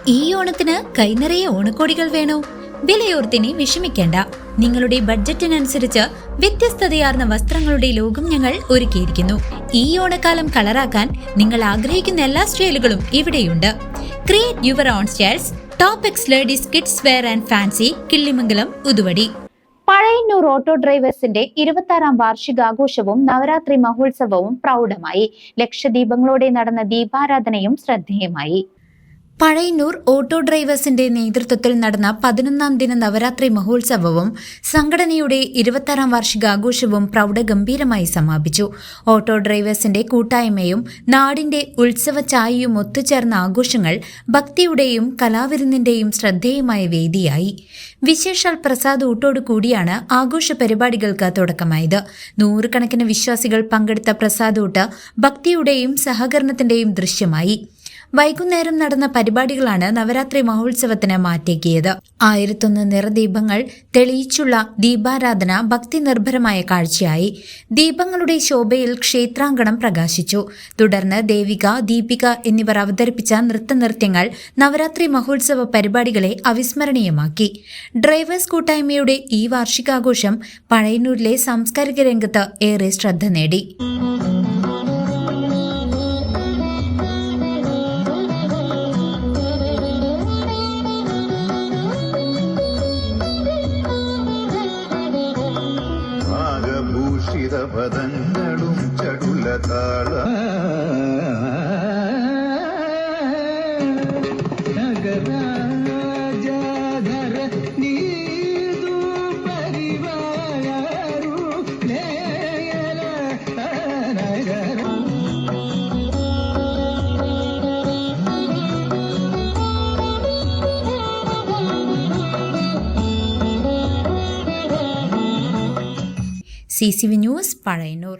ഈ ഓണത്തിന് കൈനിറയെ ഓണക്കോടികൾ വേണോ? വിലയോർത്തിനി വിഷമിക്കേണ്ട. നിങ്ങളുടെ ബഡ്ജറ്റിനനുസരിച്ച് വ്യത്യസ്തതയാർന്ന വസ്ത്രങ്ങളുടെ ലോകം ഞങ്ങൾ ഒരുക്കിയിരിക്കുന്നു. ഈ ഓണക്കാലം കളറാക്കാൻ നിങ്ങൾ ആഗ്രഹിക്കുന്ന എല്ലാ സ്റ്റൈലുകളും ഇവിടെയുണ്ട്. Create your own styles. Top X ladies kids wear and fancy, Killimangalam, Uthuvadi. Pazhayannur auto ഡ്രൈവേഴ്സിന്റെ 26ാം വാർഷികാഘോഷവും നവരാത്രി മഹോത്സവവും പ്രൗഢമായി. ലക്ഷദീപങ്ങളോടെ നടന്ന ദീപാരാധനയും ശ്രദ്ധേയമായി. പഴയന്നൂർ ഓട്ടോ ഡ്രൈവേഴ്സിന്റെ നേതൃത്വത്തിൽ നടന്ന 11ാം ദിന നവരാത്രി മഹോത്സവവും സംഘടനയുടെ 26ാം വാർഷികാഘോഷവും പ്രൗഢഗംഭീരമായി സമാപിച്ചു. ഓട്ടോ ഡ്രൈവേഴ്സിന്റെ കൂട്ടായ്മയും നാടിന്റെ ഉത്സവ ഛായയും ഒത്തുചേർന്ന ആഘോഷങ്ങൾ ഭക്തിയുടെയും കലാവിരുന്നിന്റെയും ശ്രദ്ധേയമായ വേദിയായി. വിശേഷാൽ പ്രസാദ് ഊട്ടോടു കൂടിയാണ് ആഘോഷ പരിപാടികൾക്ക് തുടക്കമായത്. നൂറുകണക്കിന് വിശ്വാസികൾ പങ്കെടുത്ത പ്രസാദ് ഊട്ട് ഭക്തിയുടെയും സഹകരണത്തിന്റെയും ദൃശ്യമായി. വൈകുന്നേരം നടന്ന പരിപാടികളാണ് നവരാത്രി മഹോത്സവത്തിന് മാറ്റേക്കിയത്. 1001 നിറദീപങ്ങൾ തെളിയിച്ചുള്ള ദീപാരാധന ഭക്തി നിർഭരമായ കാഴ്ചയായി. ദീപങ്ങളുടെ ശോഭയിൽ ക്ഷേത്രാങ്കണം പ്രകാശിച്ചു. തുടർന്ന് ദേവിക, ദീപിക എന്നിവർ അവതരിപ്പിച്ച നൃത്തനൃത്യങ്ങൾ നവരാത്രി മഹോത്സവ പരിപാടികളെ അവിസ്മരണീയമാക്കി. ഡ്രൈവേഴ്സ് കൂട്ടായ്മയുടെ ഈ വാർഷികാഘോഷം പഴയന്നൂരിലെ സാംസ്കാരിക രംഗത്ത് ഏറെ ശ്രദ്ധ നേടി. പദങ്ങളും ചടുലതാള നഗരാജാധര നീതു പരിവാരു നേയല നഗര. CCV news, Pazhayannur.